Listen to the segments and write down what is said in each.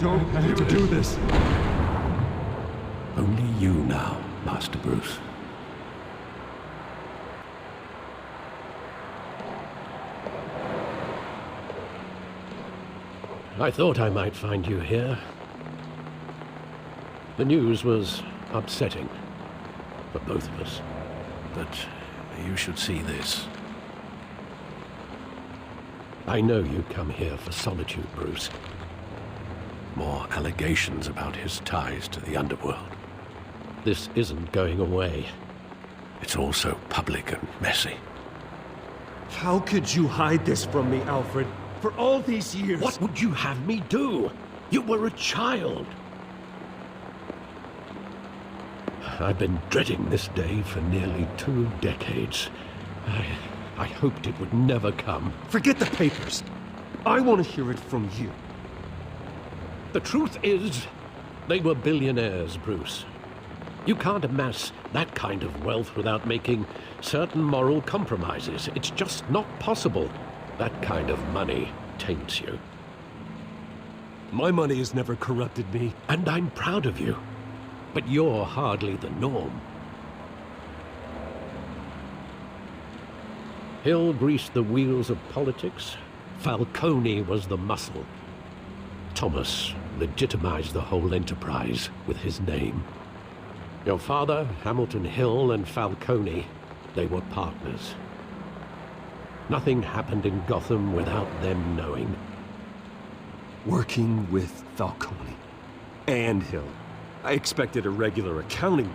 Don't do this. Only you now, Master Bruce. I thought I might find you here. The news was upsetting for both of us. But you should see this. I know you come here for solitude, Bruce. More allegations about his ties to the underworld. This isn't going away. It's all so public and messy. How could you hide this from me, Alfred? For all these years... What would you have me do? You were a child. I've been dreading this day for nearly 2 decades. I hoped it would never come. Forget the papers. I want to hear it from you. The truth is, they were billionaires, Bruce. You can't amass that kind of wealth without making certain moral compromises. It's just not possible. That kind of money taints you. My money has never corrupted me. And I'm proud of you. But you're hardly the norm. Hill greased the wheels of politics. Falcone was the muscle. Thomas legitimized the whole enterprise with his name. Your father, Hamilton Hill, and Falcone, they were partners. Nothing happened in Gotham without them knowing. Working with Falcone and Hill. I expected a regular accounting,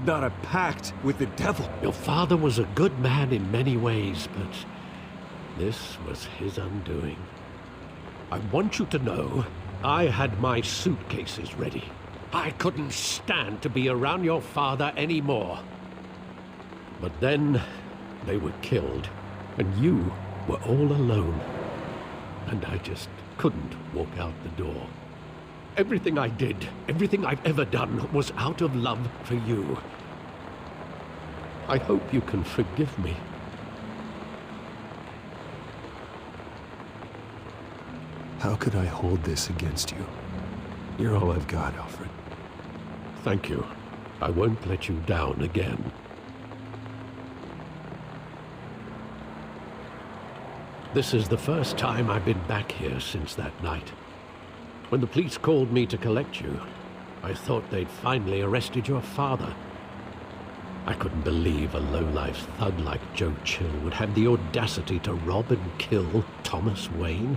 not a pact with the devil. Your father was a good man in many ways, but this was his undoing. I want you to know, I had my suitcases ready. I couldn't stand to be around your father anymore. But then, they were killed, and you were all alone. And I just couldn't walk out the door. Everything I did, everything I've ever done, was out of love for you. I hope you can forgive me. How could I hold this against you? You're all I've got, Alfred. Thank you. I won't let you down again. This is the first time I've been back here since that night. When the police called me to collect you, I thought they'd finally arrested your father. I couldn't believe a low-life thug like Joe Chill would have the audacity to rob and kill Thomas Wayne.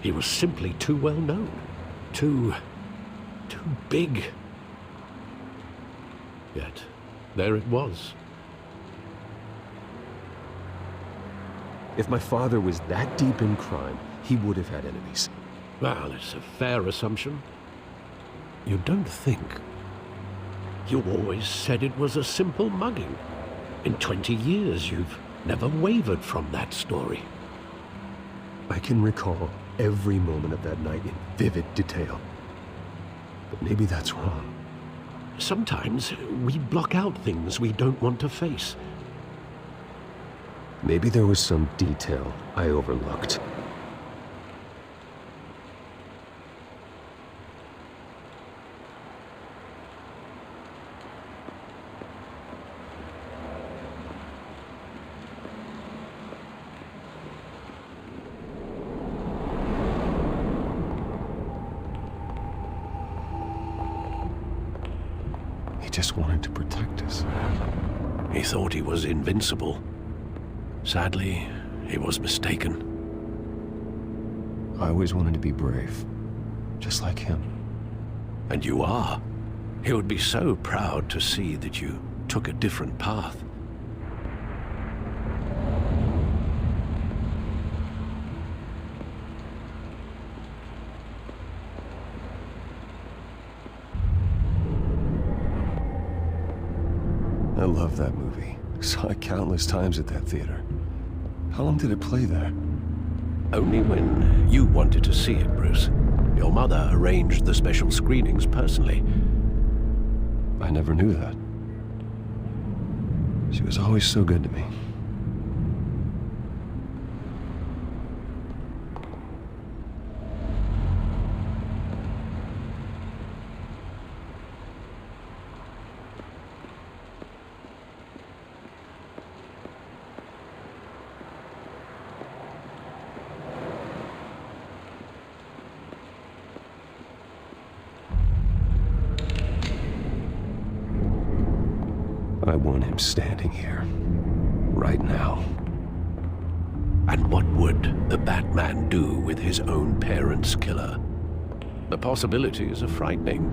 He was simply too well known. Too big. Yet, there it was. If my father was that deep in crime, he would have had enemies. Well, it's a fair assumption. You don't think. You always said it was a simple mugging. In 20 years, you've never wavered from that story. I can recall every moment of that night in vivid detail. But maybe that's wrong. Sometimes we block out things we don't want to face. Maybe there was some detail I overlooked. He just wanted to protect us. He thought he was invincible. Sadly, he was mistaken. I always wanted to be brave, just like him. And you are. He would be so proud to see that you took a different path. I love that movie. Saw it countless times at that theater. How long did it play there? Only when you wanted to see it, Bruce. Your mother arranged the special screenings personally. I never knew that. She was always so good to me. I want him standing here, right now. And what would the Batman do with his own parents' killer? The possibilities are frightening.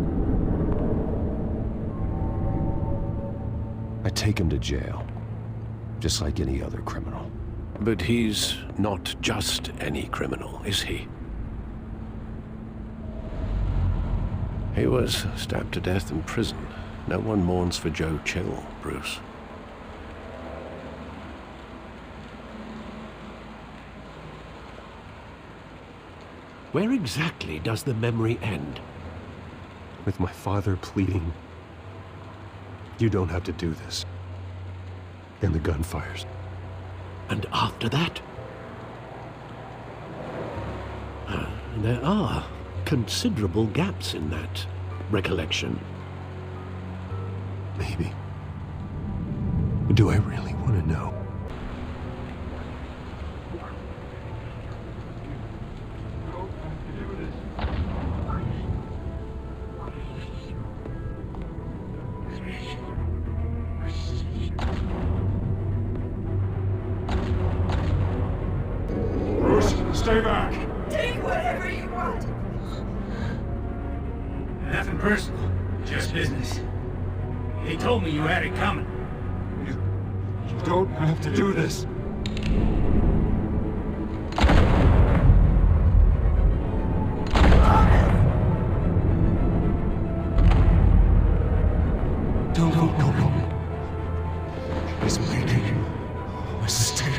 I take him to jail, just like any other criminal. But he's not just any criminal, is he? He was stabbed to death in prison. No one mourns for Joe Chill, Bruce. Where exactly does the memory end? With my father pleading, "You don't have to do this." And the gun fires. And after that? There are considerable gaps in that recollection. Maybe. Do I really want to know? Bruce, stay back. Take whatever you want. Nothing personal, just business. He told me you had it coming. You don't have to do this. No. He's making a mistake.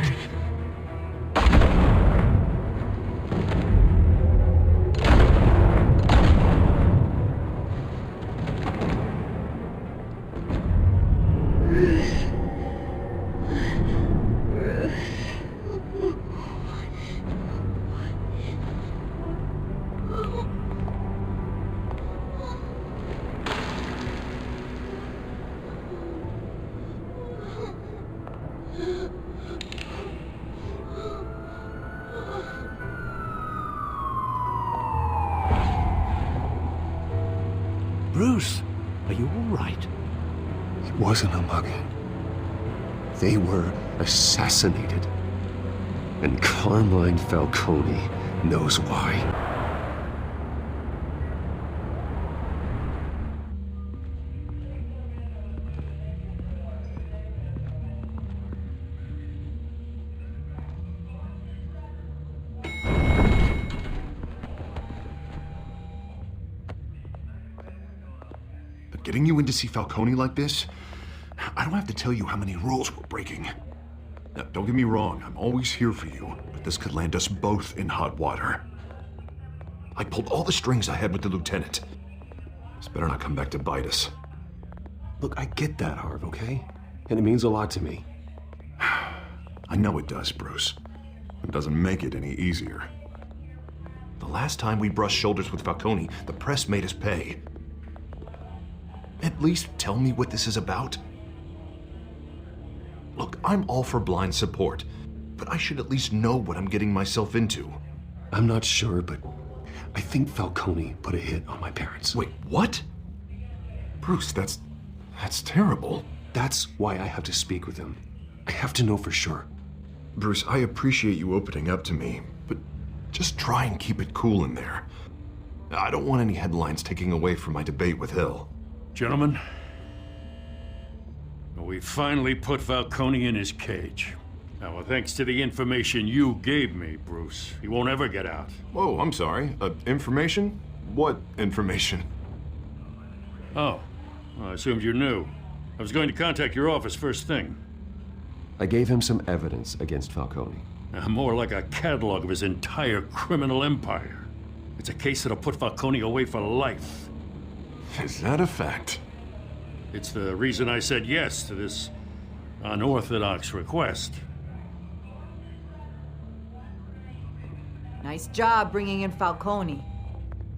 Bruce, are you all right? It wasn't a mugging. They were assassinated. And Carmine Falcone knows why. Getting you in to see Falcone like this? I don't have to tell you how many rules we're breaking. Now, don't get me wrong, I'm always here for you, but this could land us both in hot water. I pulled all the strings I had with the lieutenant. This better not come back to bite us. Look, I get that, Harv, okay? And it means a lot to me. I know it does, Bruce. It doesn't make it any easier. The last time we brushed shoulders with Falcone, the press made us pay. At least tell me what this is about. Look, I'm all for blind support, but I should at least know what I'm getting myself into. I'm not sure, but I think Falcone put a hit on my parents. Wait, what? Bruce, that's terrible. That's why I have to speak with him. I have to know for sure. Bruce, I appreciate you opening up to me, but just try and keep it cool in there. I don't want any headlines taking away from my debate with Hill. Gentlemen, we finally put Falcone in his cage. Now, thanks to the information you gave me, Bruce, he won't ever get out. Whoa, I'm sorry. Information? What information? Oh, well, I assumed you knew. I was going to contact your office first thing. I gave him some evidence against Falcone. More like a catalog of his entire criminal empire. It's a case that'll put Falcone away for life. Is that a fact? It's the reason I said yes to this unorthodox request. Nice job bringing in Falcone.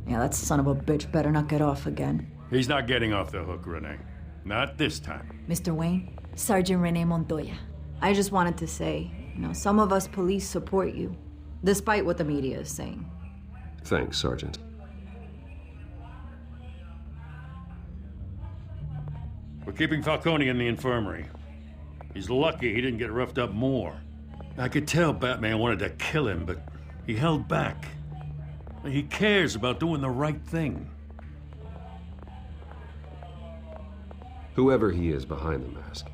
Yeah, that son of a bitch better not get off again. He's not getting off the hook, Renee. Not this time. Mr. Wayne, Sergeant Renee Montoya. I just wanted to say, some of us police support you, despite what the media is saying. Thanks, Sergeant. We're keeping Falcone in the infirmary. He's lucky he didn't get roughed up more. I could tell Batman wanted to kill him, but he held back. He cares about doing the right thing. Whoever he is behind the mask,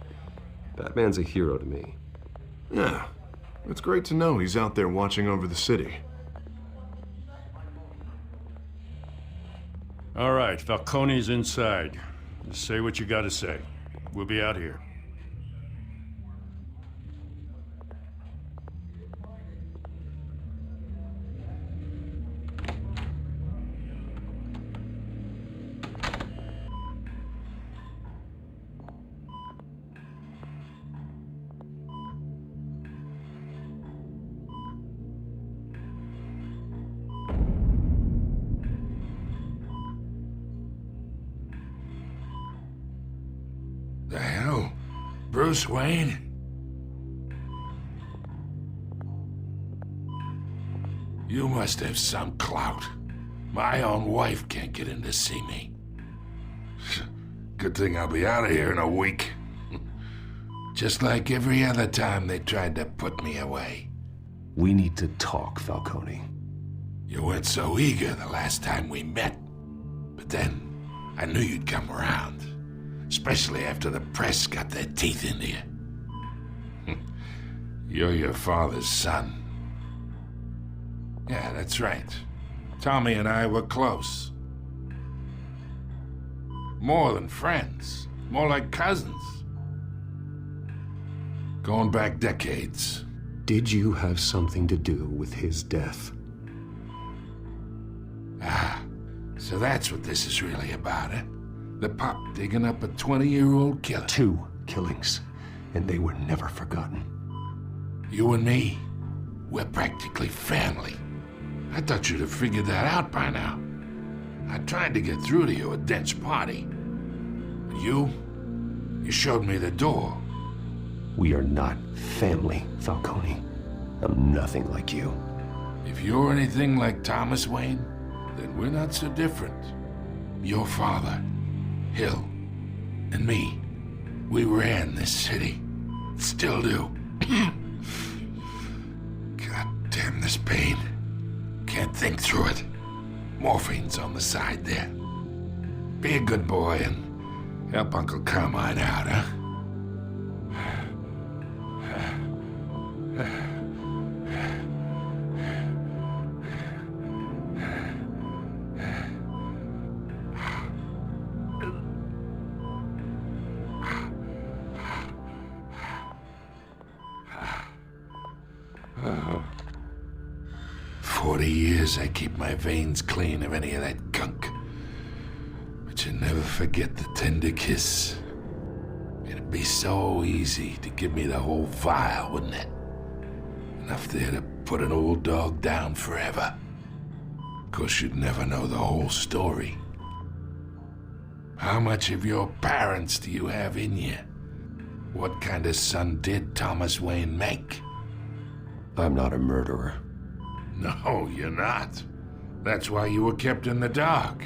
Batman's a hero to me. Yeah, it's great to know he's out there watching over the city. All right, Falcone's inside. Just say what you gotta say. We'll be out here. The hell? Bruce Wayne? You must have some clout. My own wife can't get in to see me. Good thing I'll be out of here in a week. Just like every other time they tried to put me away. We need to talk, Falcone. You weren't so eager the last time we met. But then, I knew you'd come around. Especially after the press got their teeth into you. You're your father's son. Yeah, that's right. Tommy and I were close. More than friends. More like cousins. Going back decades. Did you have something to do with his death? Ah, so that's what this is really about, eh? The pop digging up a 20-year-old killer. 2 killings, and they were never forgotten. You and me, we're practically family. I thought you'd have figured that out by now. I tried to get through to you at Dent's party. But you showed me the door. We are not family, Falcone. I'm nothing like you. If you're anything like Thomas Wayne, then we're not so different. Your father, Hill, and me, we ran this city. Still do. God damn this pain. Can't think through it. Morphine's on the side there. Be a good boy and help Uncle Carmine out, huh? 40 years I keep my veins clean of any of that gunk. But you never forget the tender kiss. It'd be so easy to give me the whole vial, wouldn't it? Enough there to put an old dog down forever. Of course, you'd never know the whole story. How much of your parents do you have in you? What kind of son did Thomas Wayne make? I'm not a murderer. No, you're not. That's why you were kept in the dark.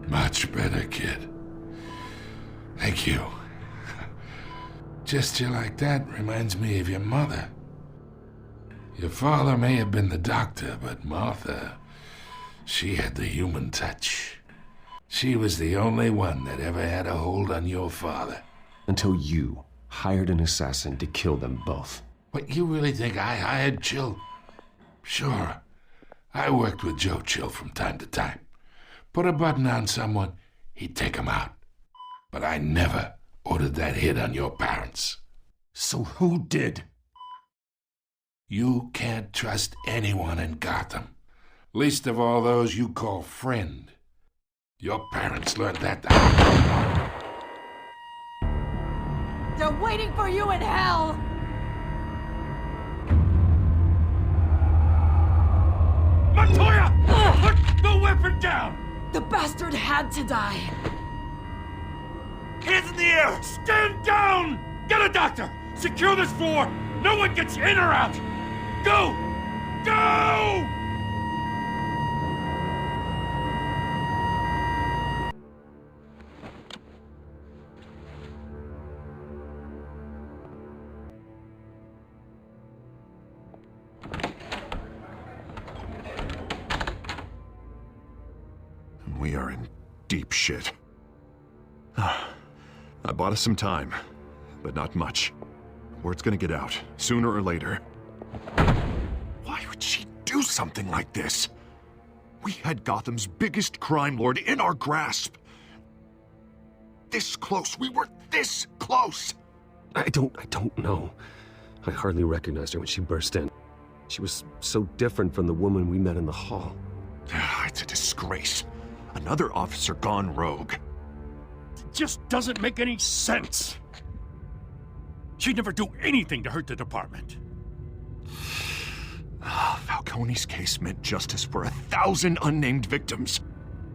Much better, kid. Thank you. Gesture like that reminds me of your mother. Your father may have been the doctor, but Martha, she had the human touch. She was the only one that ever had a hold on your father. Until you hired an assassin to kill them both. What, you really think I hired Chill? Sure. I worked with Joe Chill from time to time. Put a button on someone, he'd take him out. But I never ordered that hit on your parents. So who did? You can't trust anyone in Gotham. Least of all those you call friend. Your parents learned that. They're waiting for you in hell! Montoya! Put the weapon down! The bastard had to die. Hands in the air! Stand down! Get a doctor! Secure this floor! No one gets in or out! Go! Go! deep shit. I bought us some time, but not much. Word's gonna get out, sooner or later. Why would she do something like this? We had Gotham's biggest crime lord in our grasp. This close. We were this close. I don't know. I hardly recognized her when she burst in. She was so different from the woman we met in the hall. It's a disgrace. Another officer gone rogue. It just doesn't make any sense. She'd never do anything to hurt the department. Falcone's case meant justice for 1,000 unnamed victims.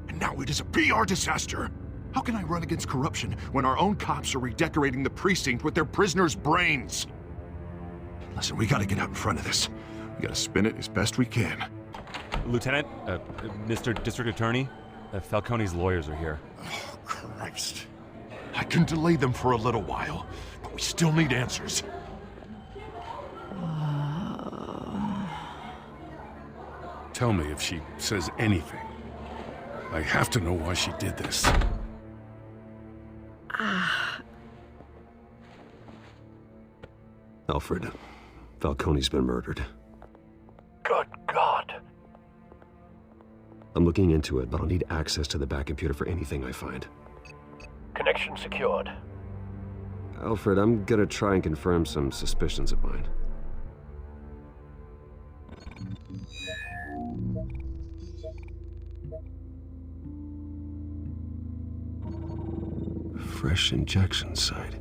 And now it is a PR disaster. How can I run against corruption when our own cops are redecorating the precinct with their prisoners' brains? Listen, we gotta get out in front of this. We gotta spin it as best we can. Lieutenant, Mr. District Attorney, Falcone's lawyers are here. Oh, Christ. I can delay them for a little while, but we still need answers. Tell me if she says anything. I have to know why she did this. Alfred, Falcone's been murdered. Good God. I'm looking into it, but I'll need access to the back computer for anything I find. Connection secured. Alfred, I'm gonna try and confirm some suspicions of mine. Fresh injection site.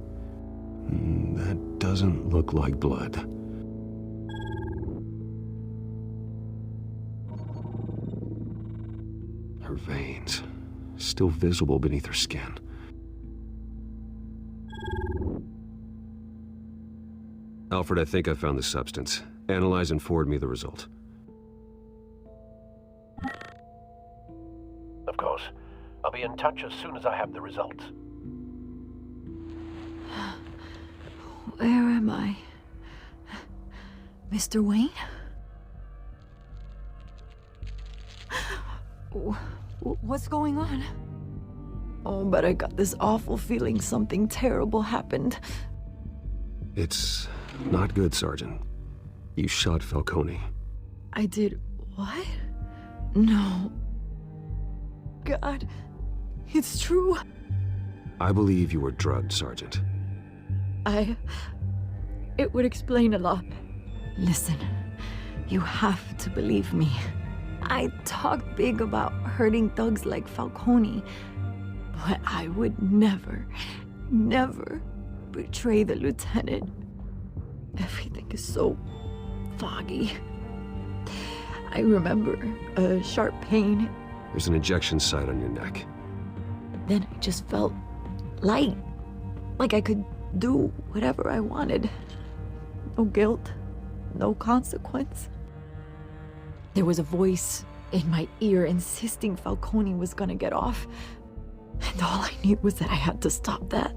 That doesn't look like blood. Her veins, still visible beneath her skin. Alfred, I think I found the substance. Analyze and forward me the result. Of course. I'll be in touch as soon as I have the results. Where am I? Mr. Wayne? What's going on? Oh, but I got this awful feeling something terrible happened. It's not good, Sergeant. You shot Falcone. I did what? No. God, it's true. I believe you were drugged, Sergeant. It would explain a lot. Listen, you have to believe me. I talk big about hurting thugs like Falcone, but I would never betray the lieutenant. Everything is so foggy. I remember a sharp pain. There's an injection site on your neck. Then I just felt light, like I could do whatever I wanted. No guilt, no consequence. There was a voice in my ear insisting Falcone was gonna get off, and all I knew was that I had to stop that.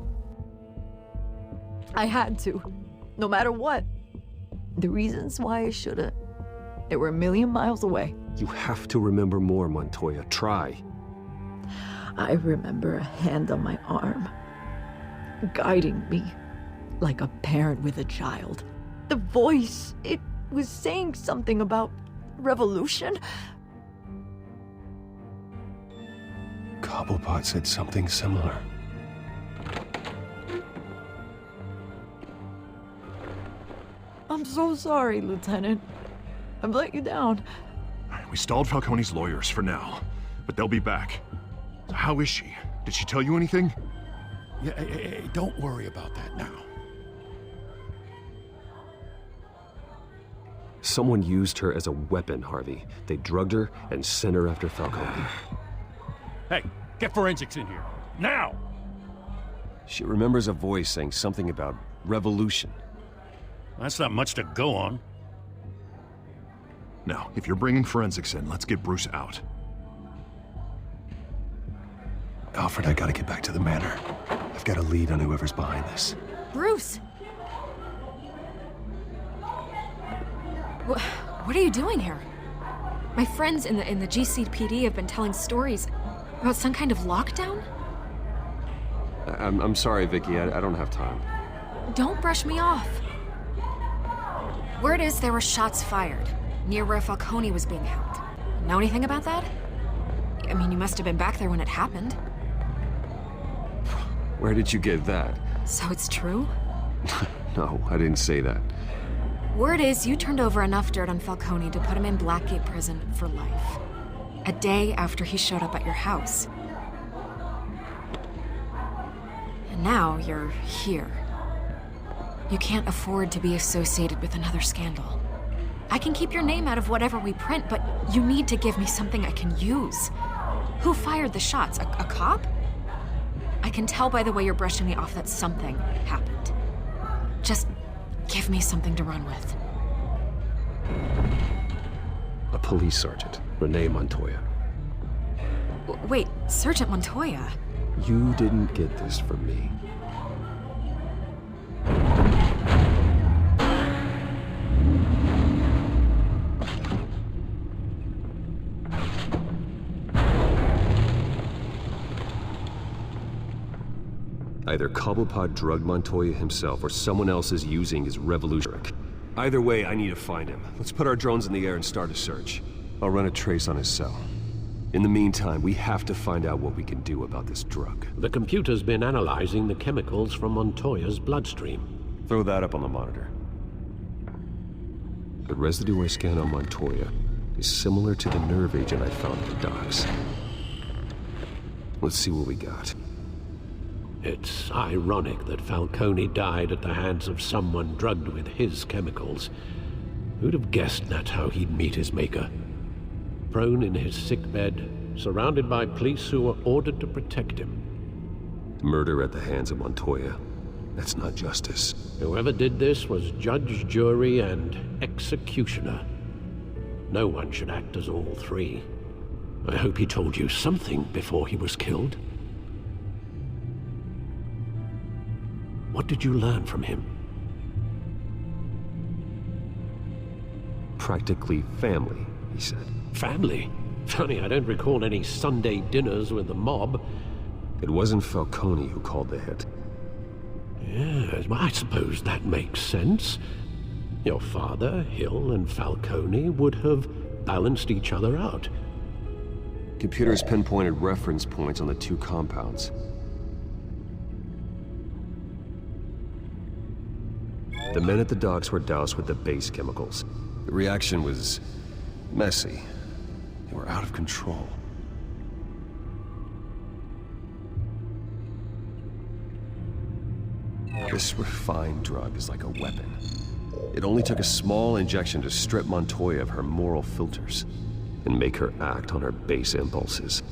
I had to, no matter what. The reasons why I should've, they were a million miles away. You have to remember more, Montoya. Try. I remember a hand on my arm, guiding me like a parent with a child. The voice, it was saying something about revolution. Cobblepot said something similar. I'm so sorry, Lieutenant. I've let you down. We stalled Falcone's lawyers for now, but they'll be back. So how is she? Did she tell you anything? Yeah, hey, don't worry about that now. Someone used her as a weapon, Harvey. They drugged her and sent her after Falcone. Hey, get forensics in here. Now! She remembers a voice saying something about revolution. That's not much to go on. Now, if you're bringing forensics in, let's get Bruce out. Alfred, I gotta get back to the manor. I've got a lead on whoever's behind this. Bruce! What are you doing here? My friends in the GCPD have been telling stories About some kind of lockdown? I'm sorry, Vicky. I don't have time. Don't brush me off. Word is there were shots fired near where Falcone was being held. Know anything about that? I mean, you must have been back there when it happened. Where did you get that? So it's true? No, I didn't say that. Word is you turned over enough dirt on Falcone to put him in Blackgate Prison for life. A day after he showed up at your house. And now you're here. You can't afford to be associated with another scandal. I can keep your name out of whatever we print, but you need to give me something I can use. Who fired the shots? A cop? I can tell by the way you're brushing me off that something happened. Just give me something to run with. A police sergeant, Renee Montoya. Wait, Sergeant Montoya? You didn't get this from me. Either Cobblepot drugged Montoya himself or someone else is using his revolutionary. Either way, I need to find him. Let's put our drones in the air and start a search. I'll run a trace on his cell. In the meantime, we have to find out what we can do about this drug. The computer's been analyzing the chemicals from Montoya's bloodstream. Throw that up on the monitor. The residue I scanned on Montoya is similar to the nerve agent I found at the docks. Let's see what we got. It's ironic that Falcone died at the hands of someone drugged with his chemicals. Who'd have guessed that's how he'd meet his maker? Prone in his sickbed, surrounded by police who were ordered to protect him. Murder at the hands of Montoya. That's not justice. Whoever did this was judge, jury, and executioner. No one should act as all three. I hope he told you something before he was killed. What did you learn from him? Practically family, he said. Family? Funny, I don't recall any Sunday dinners with the mob. It wasn't Falcone who called the hit. Yes, well, I suppose that makes sense. Your father, Hill, and Falcone would have balanced each other out. Computers pinpointed reference points on the two compounds. The men at the docks were doused with the base chemicals. The reaction was messy. They were out of control. This refined drug is like a weapon. It only took a small injection to strip Montoya of her moral filters and make her act on her base impulses.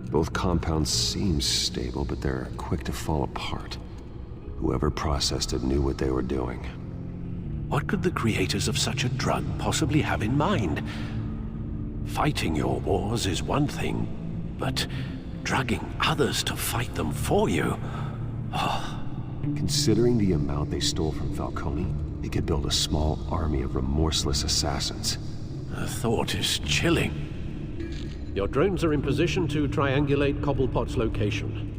Both compounds seem stable, but they're quick to fall apart. Whoever processed it knew what they were doing. What could the creators of such a drug possibly have in mind? Fighting your wars is one thing, but drugging others to fight them for you? Considering the amount they stole from Falcone, they could build a small army of remorseless assassins. The thought is chilling. Your drones are in position to triangulate Cobblepot's location.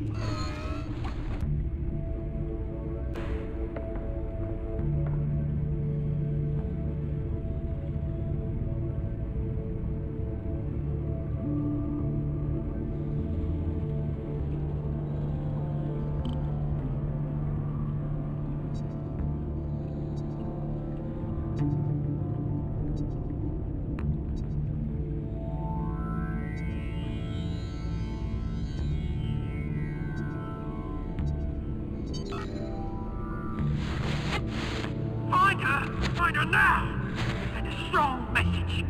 Find her now! Send a strong message.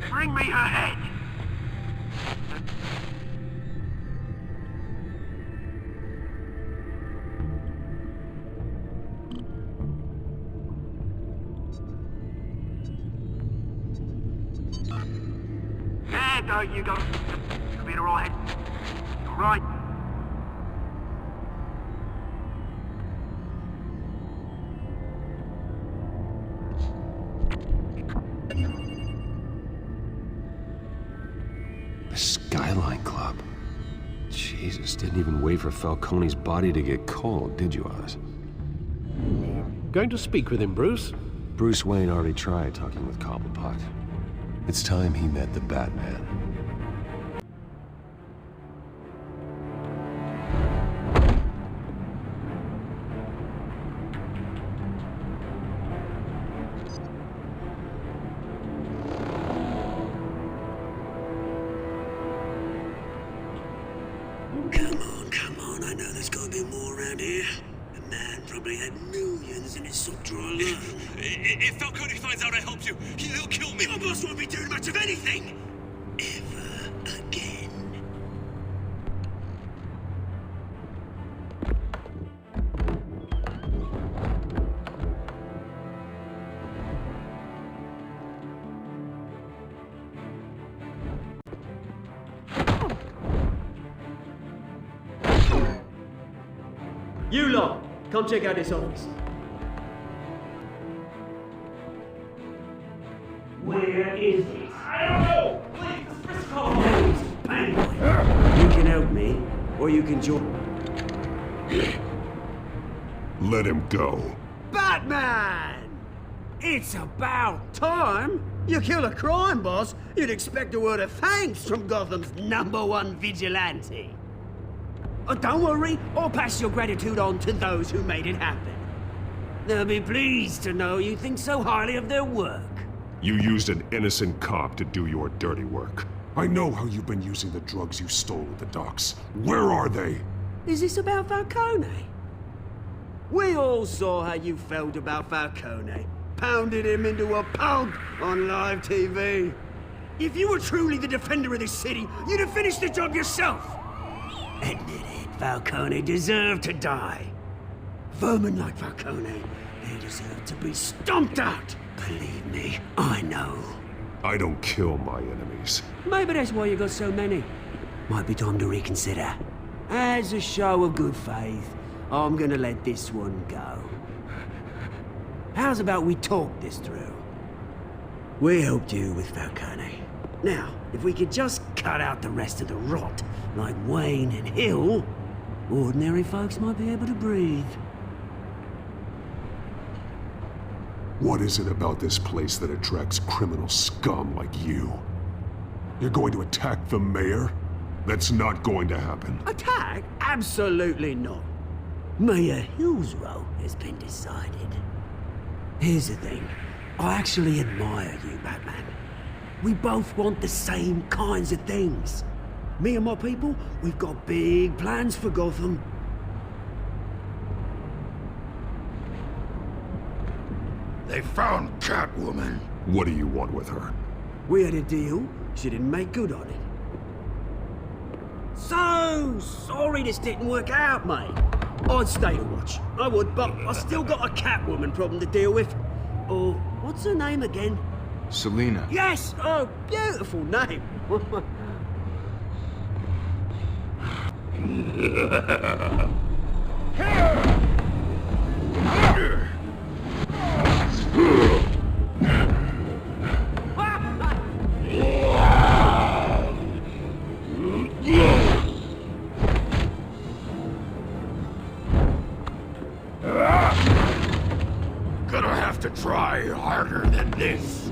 Bring me her head! Head! You go. You'll be alright. Alright? The Skyline Club. Jesus, didn't even wait for Falcone's body to get cold, did you, Oz? Going to speak with him, Bruce? Bruce Wayne already tried talking with Cobblepot. It's time he met the Batman. Come on, I know there's gotta be more around here. The man probably had millions in his sock drawer alone. If Falcone finds out I helped you, he'll kill me. Your boss won't be doing much of anything! Ever again. You lot, come check out this office. Where is it? I don't know. Please, Mr. Cole. You can help me, or you can join. Let him go. Batman! It's about time. You kill a crime boss, you'd expect a word of thanks from Gotham's #1 vigilante. Oh, don't worry, I'll pass your gratitude on to those who made it happen. They'll be pleased to know you think so highly of their work. You used an innocent cop to do your dirty work. I know how you've been using the drugs you stole at the docks. Where are they? Is this about Falcone? We all saw how you felt about Falcone. Pounded him into a pulp on live TV. If you were truly the defender of this city, you'd have finished the job yourself. Admit it, Falcone deserved to die. Vermin like Falcone, they deserve to be stomped out. Believe me, I know. I don't kill my enemies. Maybe that's why you got so many. Might be time to reconsider. As a show of good faith, I'm gonna let this one go. How's about we talk this through? We helped you with Falcone. Now, if we could just cut out the rest of the rot, like Wayne and Hill, ordinary folks might be able to breathe. What is it about this place that attracts criminal scum like you? You're going to attack the mayor? That's not going to happen. Attack? Absolutely not. Mayor Hill's role has been decided. Here's the thing. I actually admire you, Batman. We both want the same kinds of things. Me and my people, we've got big plans for Gotham. They found Catwoman. What do you want with her? We had a deal. She didn't make good on it. So sorry this didn't work out, mate. I'd stay to watch. I would, but I still got a Catwoman problem to deal with. Oh, what's her name again? Selina. Yes! Oh, beautiful name. Gonna have to try harder than this.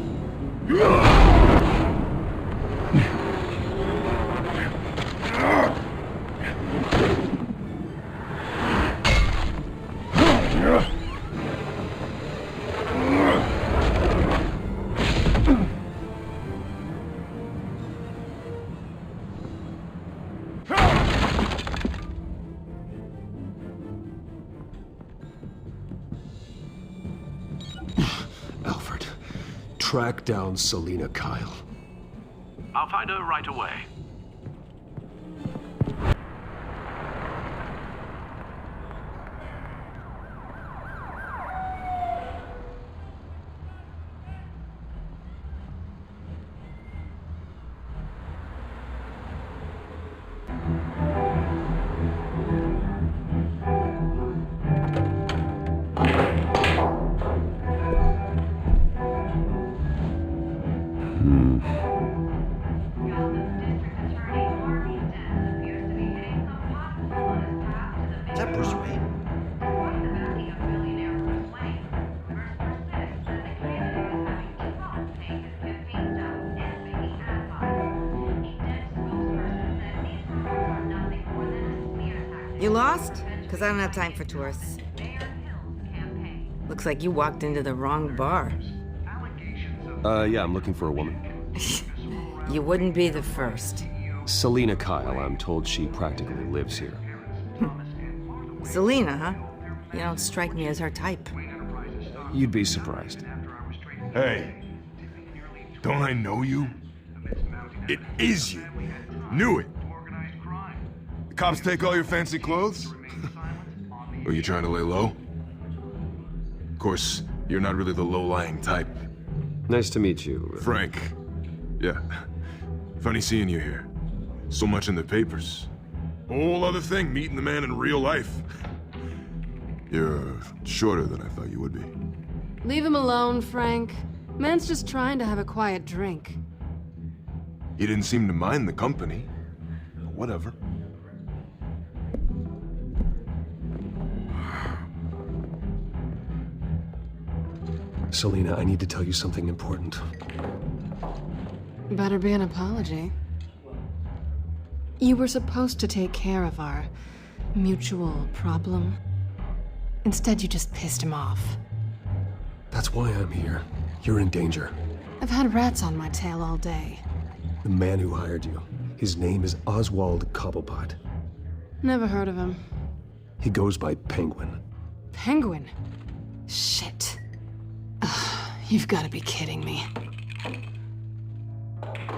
Alfred, track down Selina Kyle. I'll find her right away. right? You lost? Because I don't have time for tourists. Looks like you walked into the wrong bar. Yeah, I'm looking for a woman. You wouldn't be the first. Selina Kyle, I'm told she practically lives here. Selina, huh? You don't strike me as her type. You'd be surprised. Hey, don't I know you? It is you. Knew it. The cops take all your fancy clothes? Are you trying to lay low? Of course, you're not really the low-lying type. Nice to meet you. Frank. Yeah. Funny seeing you here. So much in the papers. Whole other thing, meeting the man in real life. You're shorter than I thought you would be. Leave him alone, Frank. Man's just trying to have a quiet drink. He didn't seem to mind the company. But whatever. Selina, I need to tell you something important. Better be an apology. You were supposed to take care of our mutual problem. Instead, you just pissed him off. That's why I'm here. You're in danger. I've had rats on my tail all day. The man who hired you, his name is Oswald Cobblepot. Never heard of him. He goes by Penguin. Penguin? Shit. Ugh, you've got to be kidding me.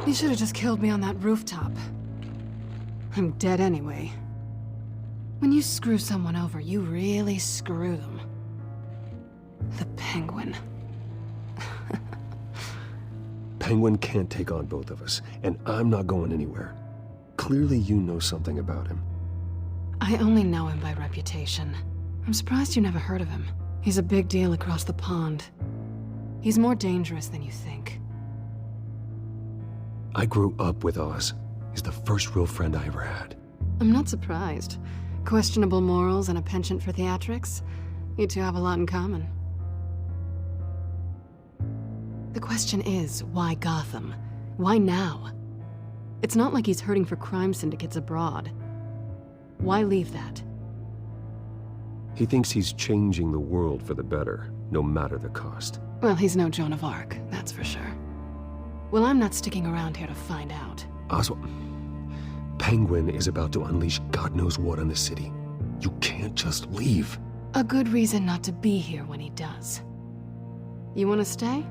You should have just killed me on that rooftop. I'm dead anyway. When you screw someone over, you really screw them. The Penguin. Penguin can't take on both of us, and I'm not going anywhere. Clearly you know something about him. I only know him by reputation. I'm surprised you never heard of him. He's a big deal across the pond. He's more dangerous than you think. I grew up with Oz. He's the first real friend I ever had. I'm not surprised. Questionable morals and a penchant for theatrics. You two have a lot in common. The question is, why Gotham? Why now? It's not like he's hurting for crime syndicates abroad. Why leave that? He thinks he's changing the world for the better, no matter the cost. Well, he's no Joan of Arc, that's for sure. Well, I'm not sticking around here to find out. Oswald, Penguin is about to unleash God knows what on the city. You can't just leave. A good reason not to be here when he does. You want to stay?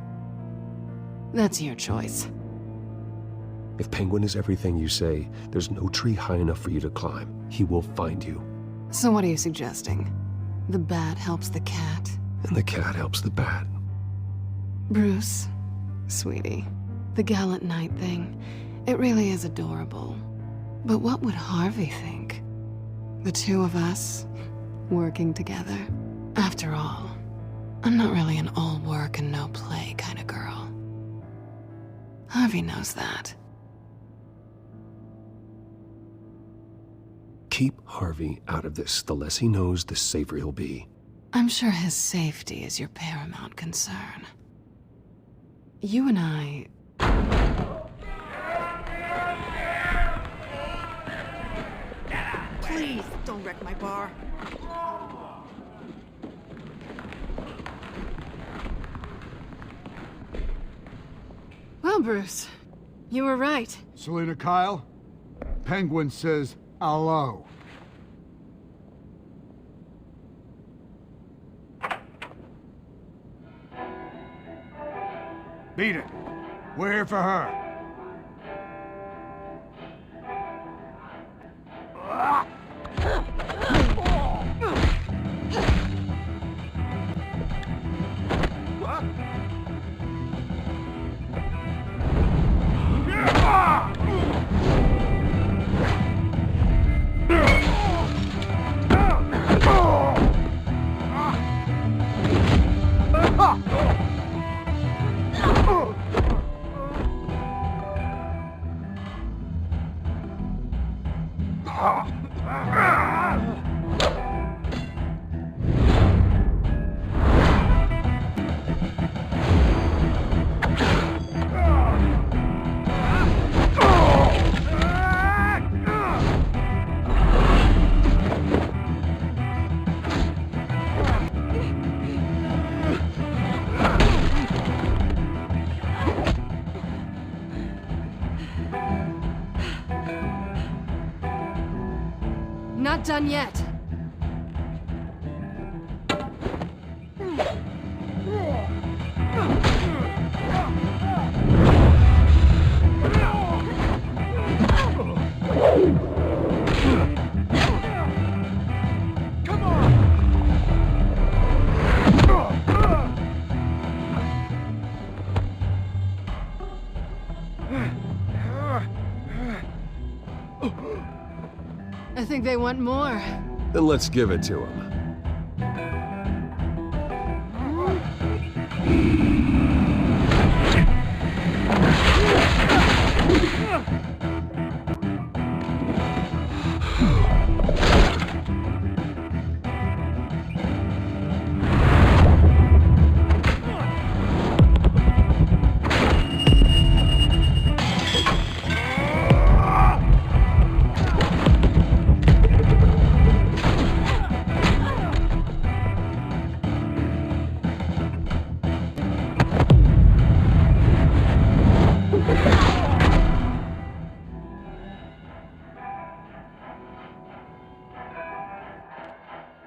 That's your choice. If Penguin is everything you say, there's no tree high enough for you to climb. He will find you. So what are you suggesting? The bat helps the cat? And the cat helps the bat. Bruce, sweetie, the gallant knight thing, it really is adorable. But what would Harvey think? The two of us, working together? After all, I'm not really an all work and no play kind of girl. Harvey knows that. Keep Harvey out of this. The less he knows, the safer he'll be. I'm sure his safety is your paramount concern. You and I... Please, don't wreck my bar. Well, Bruce, you were right. Selina Kyle, Penguin says hello. Beat it. We're here for her. done yet. I think they want more. Then let's give it to him.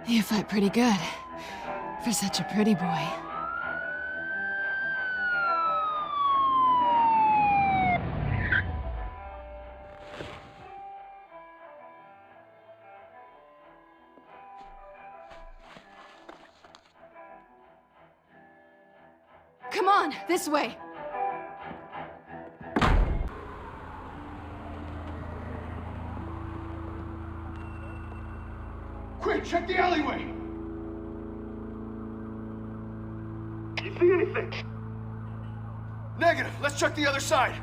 You fight pretty good. For such a pretty boy. Come on, this way! Quick, check the alleyway! You see anything? Negative. Let's check the other side.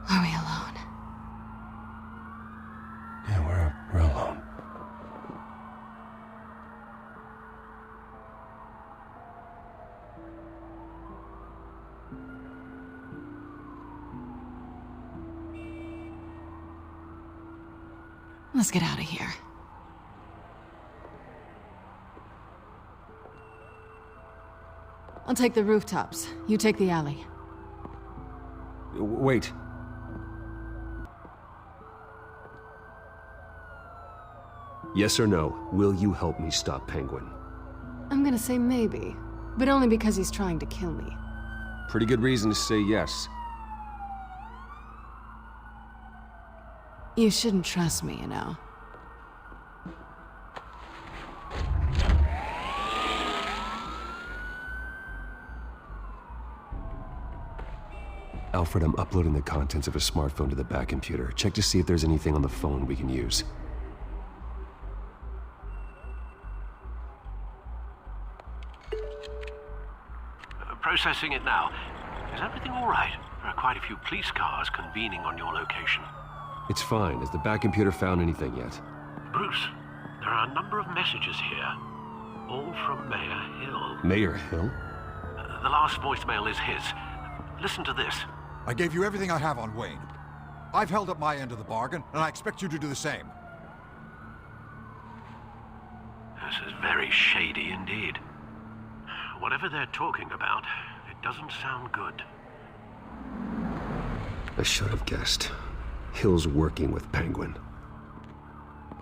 Are we alone? Yeah, we're alone. Let's get out of here. I'll take the rooftops. You take the alley. Wait. Yes or no, will you help me stop Penguin? I'm gonna say maybe, but only because he's trying to kill me. Pretty good reason to say yes. You shouldn't trust me, you know. Alfred, I'm uploading the contents of a smartphone to the back computer. Check to see if there's anything on the phone we can use. Processing it now. Is everything all right? There are quite a few police cars convening on your location. It's fine. Has the back computer found anything yet? Bruce, there are a number of messages here. All from Mayor Hill. Mayor Hill? The last voicemail is his. Listen to this. I gave you everything I have on Wayne. I've held up my end of the bargain, and I expect you to do the same. This is very shady indeed. Whatever they're talking about, it doesn't sound good. I should have guessed. Hill's working with Penguin.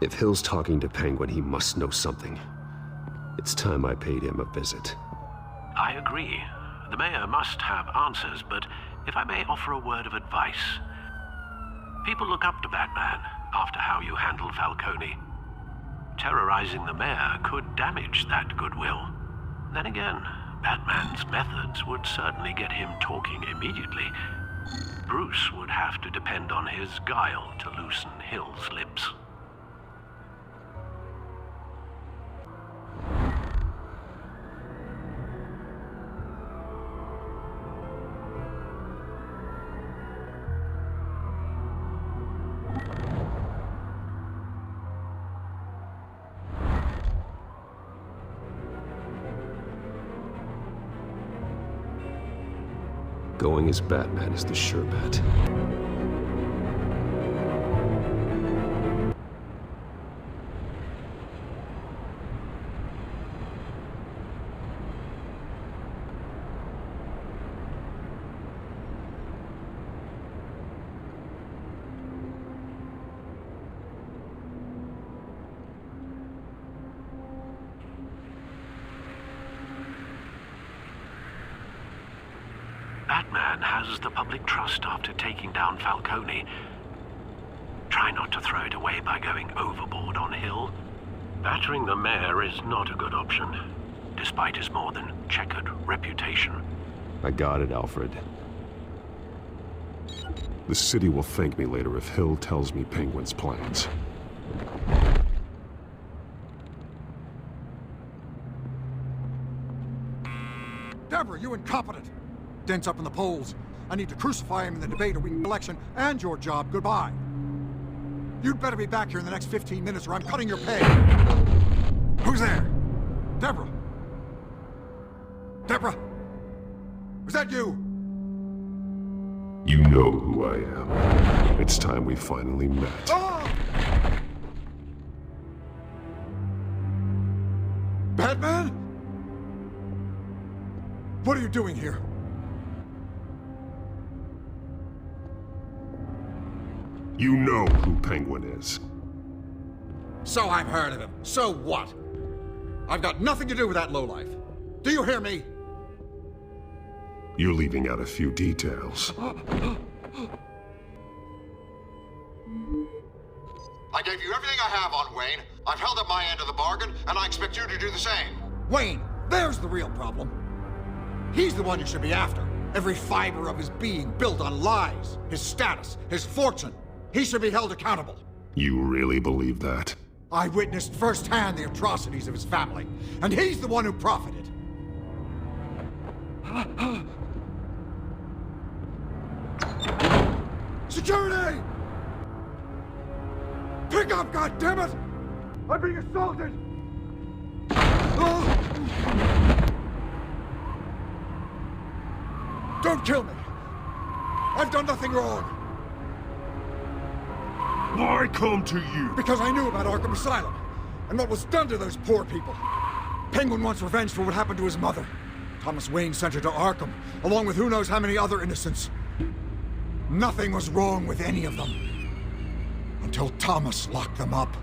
If Hill's talking to Penguin, he must know something. It's time I paid him a visit. I agree. The mayor must have answers, but if I may offer a word of advice. People look up to Batman after how you handled Falcone. Terrorizing the mayor could damage that goodwill. Then again, Batman's methods would certainly get him talking immediately. Bruce would have to depend on his guile to loosen Hill's lips. Going as Batman is the sure bet. rebuilds the public trust after taking down Falcone. Try not to throw it away by going overboard on Hill. Battering the mayor is not a good option, despite his more than checkered reputation. I got it, Alfred. The city will thank me later if Hill tells me Penguin's plans. Deborah, you incompetent! Dent's up in the polls. I need to crucify him in the debate or win the election, and your job, goodbye. You'd better be back here in the next 15 minutes or I'm cutting your pay. Who's there? Deborah? Deborah? Was that you? You know who I am. It's time we finally met. Oh! Batman? What are you doing here? You know who Penguin is. So I've heard of him. So what? I've got nothing to do with that lowlife. Do you hear me? You're leaving out a few details. I gave you everything I have on Wayne. I've held up my end of the bargain, and I expect you to do the same. Wayne, there's the real problem. He's the one you should be after. Every fiber of his being built on lies, his status, his fortune. He should be held accountable. You really believe that? I witnessed firsthand the atrocities of his family, and he's the one who profited. Security! Pick up, goddammit! I'm being assaulted! Don't kill me! I've done nothing wrong! Why come to you? Because I knew about Arkham Asylum, and what was done to those poor people. Penguin wants revenge for what happened to his mother. Thomas Wayne sent her to Arkham, along with who knows how many other innocents. Nothing was wrong with any of them. Until Thomas locked them up.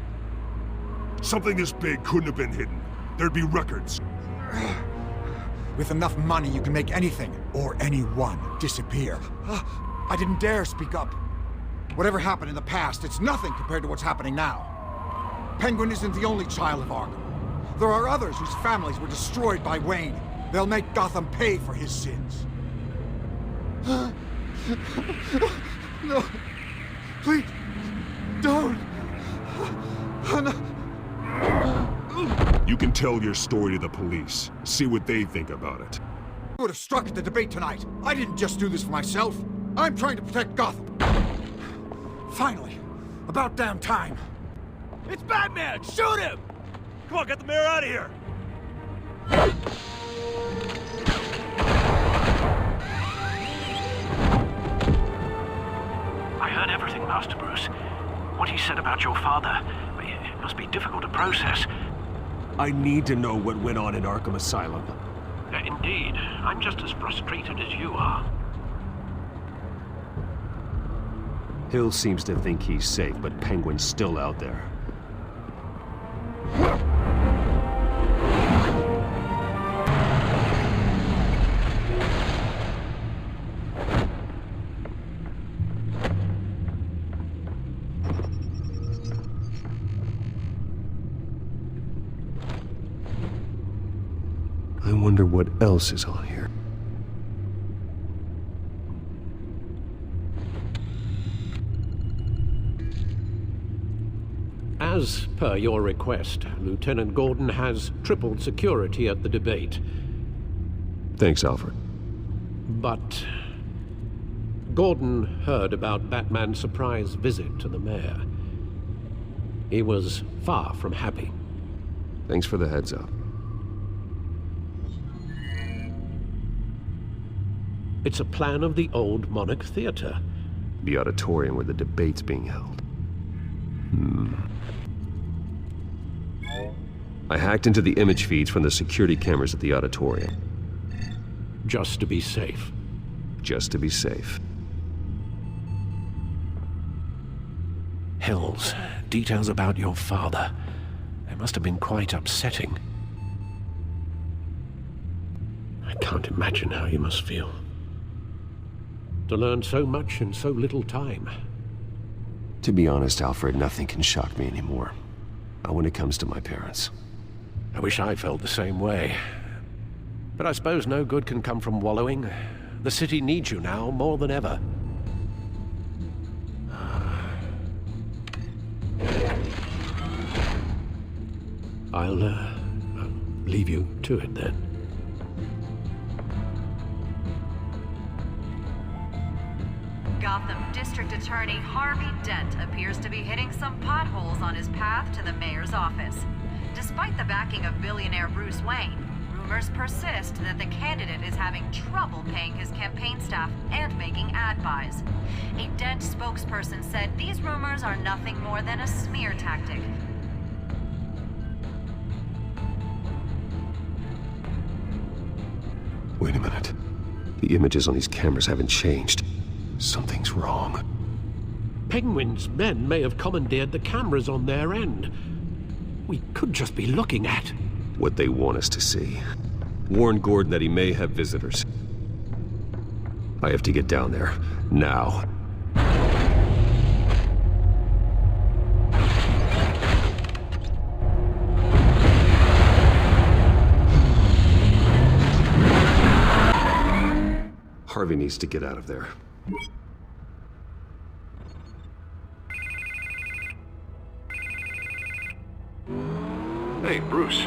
Something this big couldn't have been hidden. There'd be records. With enough money, you can make anything, or anyone, disappear. I didn't dare speak up. Whatever happened in the past, it's nothing compared to what's happening now. Penguin isn't the only child of Arkham. There are others whose families were destroyed by Wayne. They'll make Gotham pay for his sins. No. Please. Don't. You can tell your story to the police. See what they think about it. I would have struck at the debate tonight. I didn't just do this for myself. I'm trying to protect Gotham. Finally. About damn time. It's Batman! Shoot him! Come on, get the mayor out of here! I heard everything, Master Bruce. What he said about your father, it must be difficult to process. I need to know what went on in Arkham Asylum. Indeed. I'm just as frustrated as you are. Hill seems to think he's safe, but Penguin's still out there. I wonder what else is on here. As per your request, Lieutenant Gordon has tripled security at the debate. Thanks, Alfred. But Gordon heard about Batman's surprise visit to the mayor. He was far from happy. Thanks for the heads up. It's a plan of the old Monarch Theater. The auditorium where the debate's being held. I hacked into the image feeds from the security cameras at the auditorium. Just to be safe. Just to be safe. Hills, details about your father. They must have been quite upsetting. I can't imagine how you must feel. To learn so much in so little time. To be honest, Alfred, nothing can shock me anymore. Not when it comes to my parents. I wish I felt the same way. But I suppose no good can come from wallowing. The city needs you now more than ever. I'll leave you to it then. Gotham District Attorney Harvey Dent appears to be hitting some potholes on his path to the mayor's office. Despite the backing of billionaire Bruce Wayne, rumors persist that the candidate is having trouble paying his campaign staff and making ad buys. A Dent spokesperson said these rumors are nothing more than a smear tactic. Wait a minute. The images on these cameras haven't changed. Something's wrong. Penguin's men may have commandeered the cameras on their end. We could just be looking at what they want us to see. Warn Gordon that he may have visitors. I have to get down there. Now. Harvey needs to get out of there. Hey, Bruce.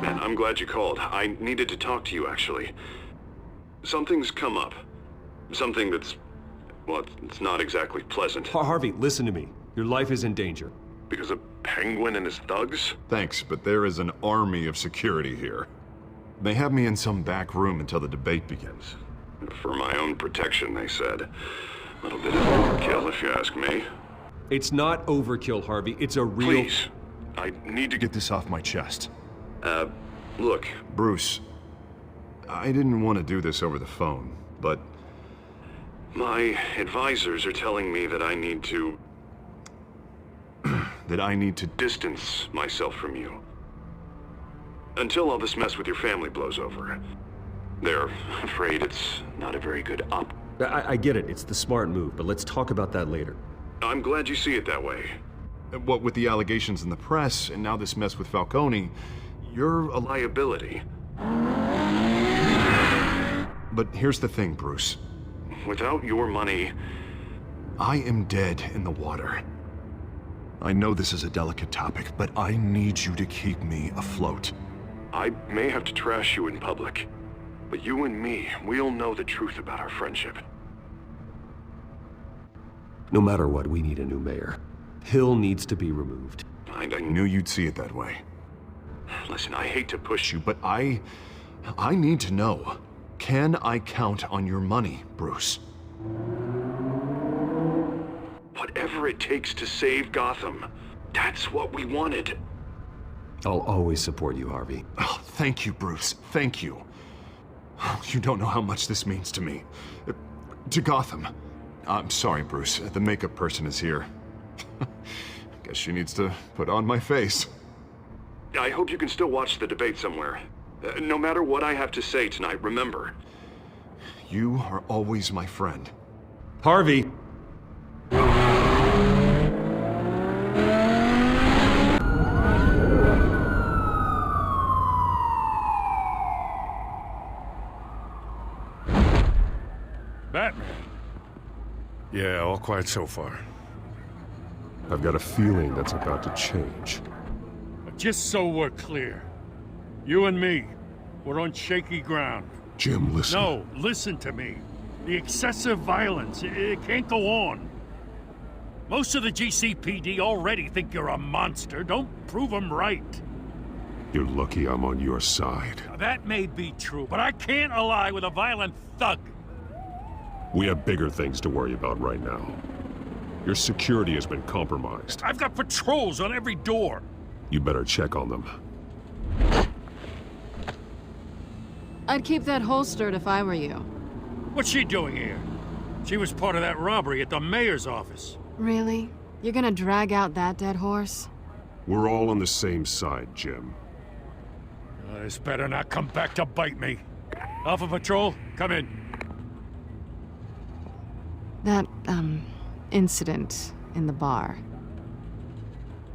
Man, I'm glad you called. I needed to talk to you, actually. Something's come up. Something that's... well, it's not exactly pleasant. Harvey, listen to me. Your life is in danger. Because of Penguin and his thugs? Thanks, but there is an army of security here. They have me in some back room until the debate begins. For my own protection, they said. A little bit of overkill, if you ask me. It's not overkill, Harvey. It's a real... Please. I need to get this off my chest. Look, Bruce. I didn't want to do this over the phone, but... my advisors are telling me that I need to... that I need to distance myself from you. Until all this mess with your family blows over. They're afraid it's not a very good op... I get it. It's the smart move, but let's talk about that later. I'm glad you see it that way. What with the allegations in the press, and now this mess with Falcone, you're a liability. But here's the thing, Bruce. Without your money, I am dead in the water. I know this is a delicate topic, but I need you to keep me afloat. I may have to trash you in public, but you and me, we'll know the truth about our friendship. No matter what, we need a new mayor. Hill needs to be removed. I knew you'd see it that way. Listen, I hate to push you, but I need to know. Can I count on your money, Bruce? Whatever it takes to save Gotham, that's what we wanted. I'll always support you, Harvey. Oh, thank you, Bruce. Thank you. You don't know how much this means to me. To Gotham. I'm sorry, Bruce. The makeup person is here. Guess she needs to put on my face. I hope you can still watch the debate somewhere. No matter what I have to say tonight, remember, you are always my friend. Harvey! Batman. Yeah, all quiet so far. I've got a feeling that's about to change. Just so we're clear, you and me, we're on shaky ground. Jim, listen. No, listen to me. The excessive violence, it can't go on. Most of the GCPD already think you're a monster. Don't prove them right. You're lucky I'm on your side. Now, that may be true, but I can't ally with a violent thug. We have bigger things to worry about right now. Your security has been compromised. I've got patrols on every door. You better check on them. I'd keep that holstered if I were you. What's she doing here? She was part of that robbery at the mayor's office. Really? You're gonna drag out that dead horse? We're all on the same side, Jim. This better not come back to bite me. Alpha Patrol, come in. That, incident in the bar.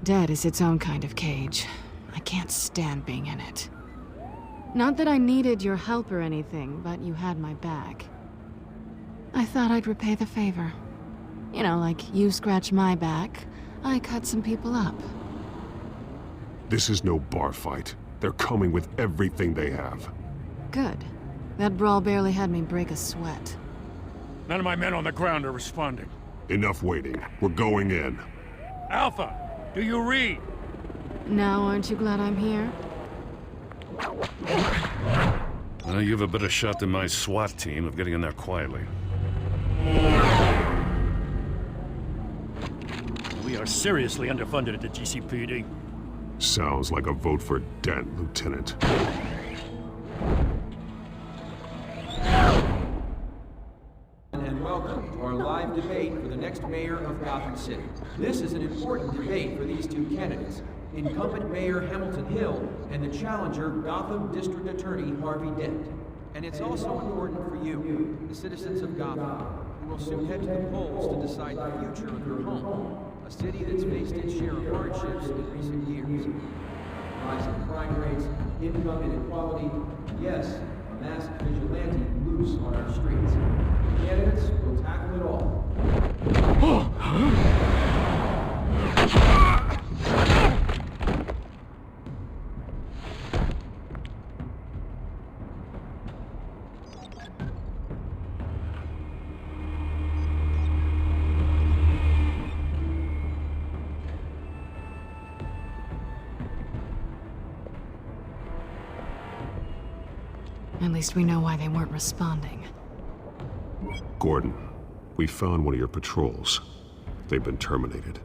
Dead is its own kind of cage. I can't stand being in it. Not that I needed your help or anything, but you had my back. I thought I'd repay the favor. You know, like you scratch my back, I cut some people up. This is no bar fight. They're coming with everything they have. Good. That brawl barely had me break a sweat. None of my men on the ground are responding. Enough waiting. We're going in. Alpha, do you read? Now, aren't you glad I'm here? Well, you have a better shot than my SWAT team of getting in there quietly. We are seriously underfunded at the GCPD. Sounds like a vote for Dent, Lieutenant. And welcome to our live debate for the next mayor of Gotham City. This is an important debate for these two candidates, incumbent Mayor Hamilton Hill and the challenger Gotham District Attorney Harvey Dent. And it's also important for you, the citizens of Gotham, who will soon head to the polls to decide the future of your home, a city that's faced its share of hardships in recent years. Rising crime rates, income inequality, yes, a masked vigilante loose on our streets. Candidates will tackle it all. At least we know why they weren't responding. Gordon, we found one of your patrols. They've been terminated.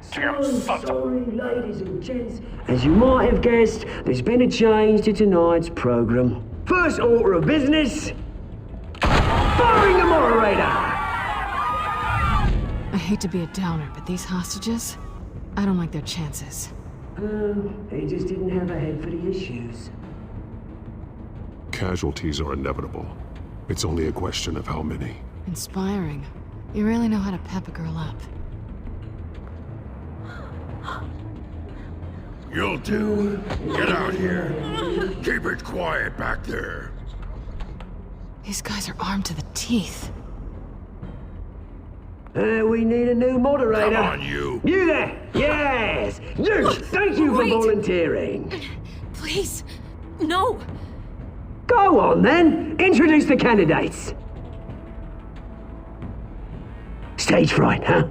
Sorry, ladies and gents. As you might have guessed, there's been a change to tonight's program. First order of business, firing the moderator! I hate to be a downer, but these hostages, I don't like their chances. They just didn't have a head for the issues. Casualties are inevitable. It's only a question of how many. Inspiring. You really know how to pep a girl up. You'll do. Get out here. Keep it quiet back there. These guys are armed to the teeth. We need a new moderator. Come on, you. You there! Yes! You! Thank you for volunteering. Please, no. Go on then. Introduce the candidates. Stage fright, huh?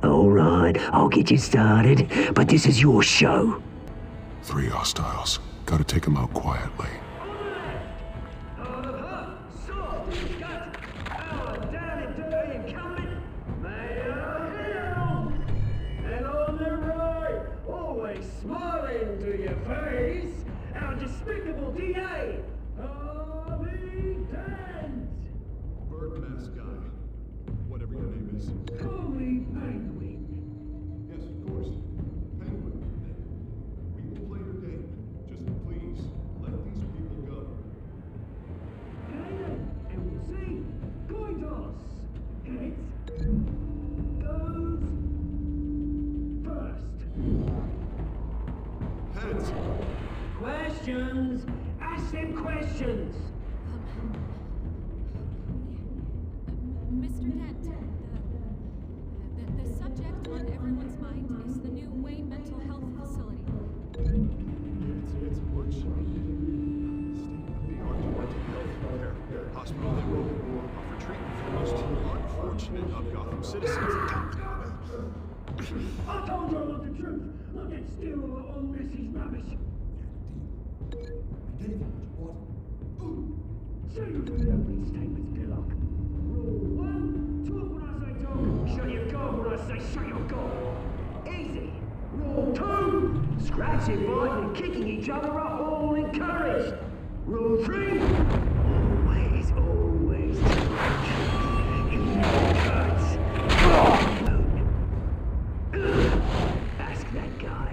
All right, I'll get you started, but this is your show. 3 hostiles. Gotta take them out quietly. And on the right, always smiling to your face, our despicable DA, Harvey Dent. Bird-mask guy. Whatever your name is. Call me Penguin. Yes, of course. Penguin. We will play your game. Just please, let these people go. Okay, and we'll see. Coin toss. Heads goes first. Heads. Questions. Ask them questions. Mr. Dent, the subject on everyone's mind is the new Wayne Mental Health Facility. It's a workshop. State-of-the-art mental health care hospital that will offer treatment for the most unfortunate of Gotham citizens. I told you all the truth. Not that still all this is rubbish. So you do the opening statements, Pillock. Rule 1, talk when I say talk. Shut your gob when I say shut your gob. Easy. Rule 2, scratching, biting and kicking each other are all encouraged. Rule 3, always in the cuts. Ask that guy.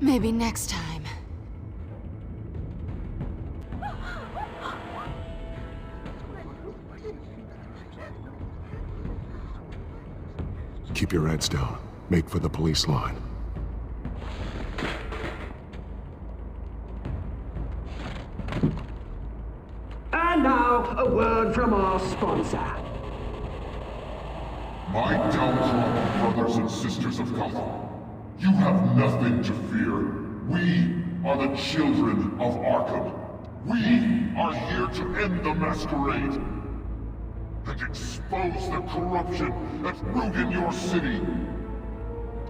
Maybe next time. Keep your heads down. Make for the police line. And now, a word from our sponsor. My downtrodden brothers and sisters of Gotham, you have nothing to fear. We are the Children of Arkham. We are here to end the masquerade and expose the corruption that's rooted your city.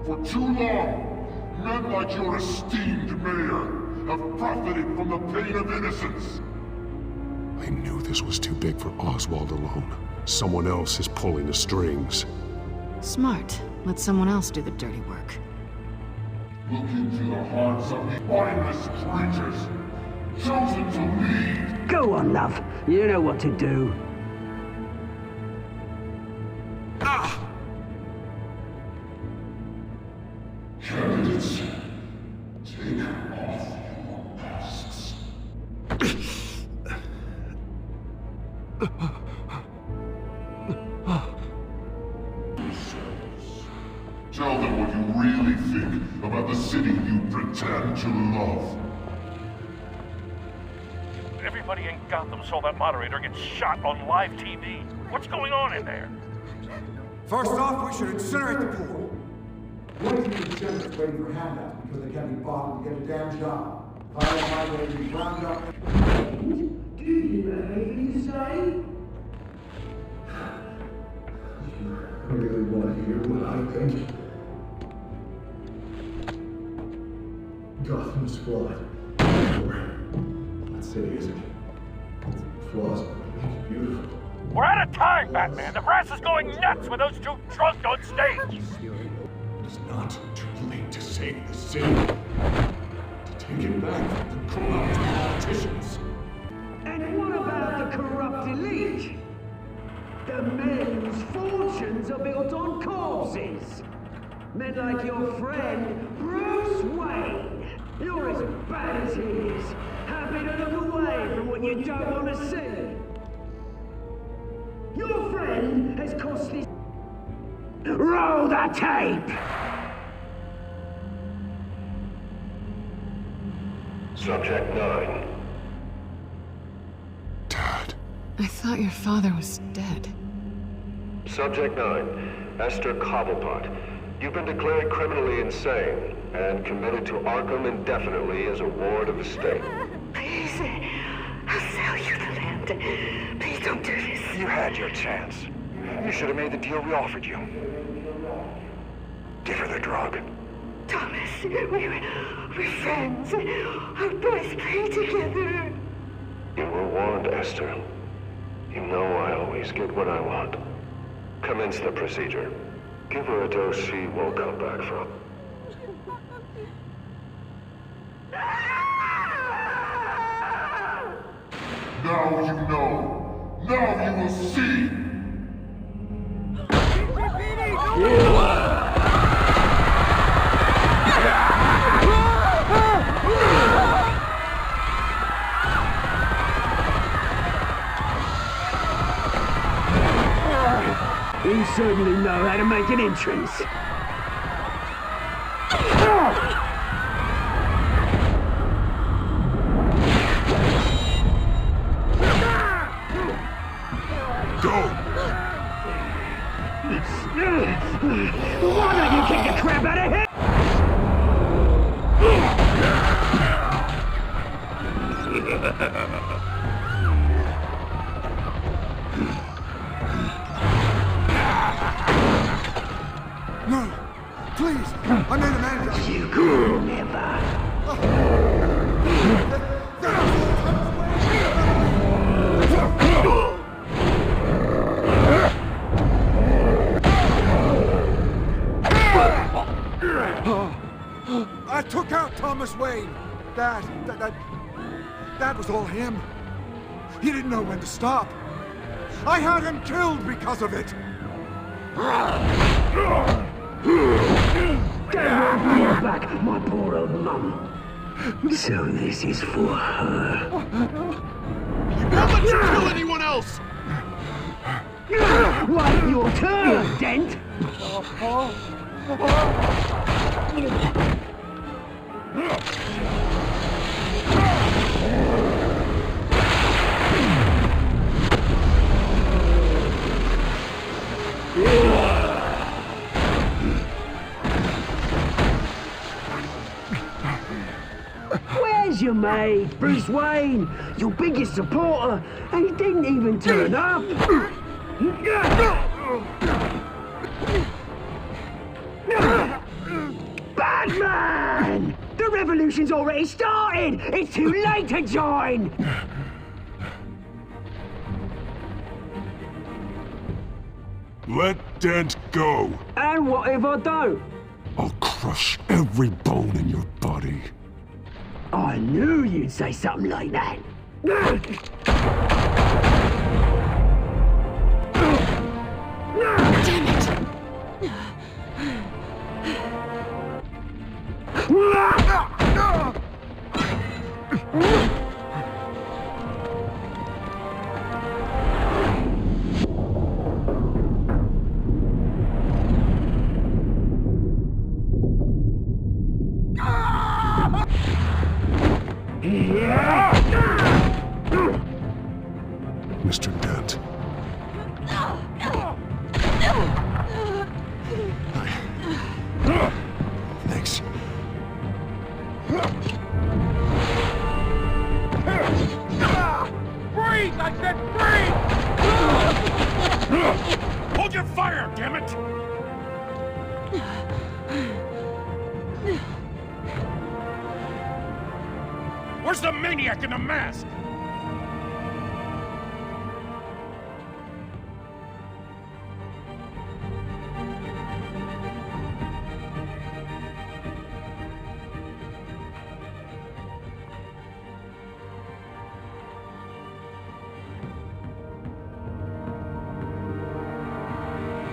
For too long, men like your esteemed mayor have profited from the pain of innocence. I knew this was too big for Oswald alone. Someone else is pulling the strings. Smart. Let someone else do the dirty work. Look into the hearts of the mindless creatures, chosen to lead. Go on, love. You know what to do. Candidates, take off your masks. Tell them what you really think about the city you pretend to love. Everybody in Gotham saw that moderator get shot on live TV. What's going on in there? First off, we should incinerate the pool. Wait till the sheriff's waiting for handouts because they can't be bought to get a damn job. Fire my way to be rounded up. Do you know anything to say? I really want to hear what I think. Gotham's flawed. That city isn't. Flaws make it beautiful. We're out of time, Batman! The brass is going nuts with those two drunk on stage! It's not too late to save the city. To take it back from the corrupt politicians. And what about the corrupt elite? The men whose fortunes are built on corpses. Men like your friend, Bruce Wayne. You're as bad as he is. Happy to look away from what you don't want to see. Your friend has cost his... Roll the tape! Subject 9. I thought your father was dead. Subject 9. Esther Cobblepot. You've been declared criminally insane and committed to Arkham indefinitely as a ward of the state. Please, I'll sell you the land. Please don't do this. You had your chance. You should have made the deal we offered you. Give her the drug. Thomas, we're friends. Our boys play together. You were warned, Esther. You know I always get what I want. Commence the procedure. Give her a dose she won't come back from. Now you know. Now you will see. You certainly know how to make an entrance. Why don't you kick the crap out of him? No, please, I made a man. You could never. I took out Thomas Wayne. That was all him. He didn't know when to stop. I had him killed because of it. That won't bring back my poor old mum. So this is for her. You won't let you kill anyone else! Wait your turn, Dent! Where's your mate, Bruce Wayne? Your biggest supporter, and he didn't even turn up. Batman! The revolution's already started! It's too late to join! Let Dent go. And what if I don't? I'll crush every bone in your body. I knew you'd say something like that. Damn it! Mr. Dent. Thanks. Breathe! I said breathe! Hold your fire, damn it! Where's the maniac in the mask?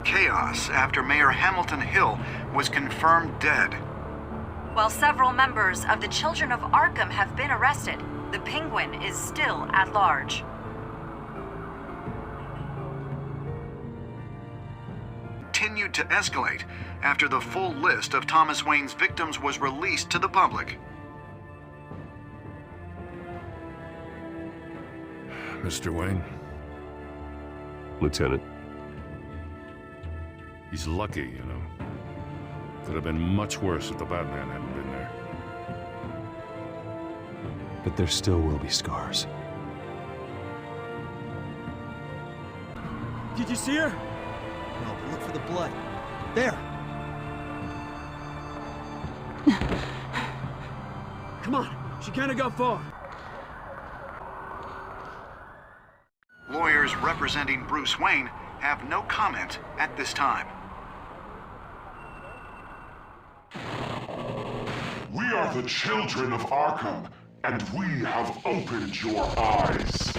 Chaos after Mayor Hamilton Hill was confirmed dead. While several members of the Children of Arkham have been arrested, the Penguin is still at large. Continued to escalate after the full list of Thomas Wayne's victims was released to the public. Mr. Wayne? Lieutenant. He's lucky, you know. Could have been much worse if the Batman hadn't been there. But there still will be scars. Did you see her? No, but look for the blood. There! Come on, she can't have got far. Lawyers representing Bruce Wayne have no comment at this time. We are the Children of Arkham, and we have opened your eyes.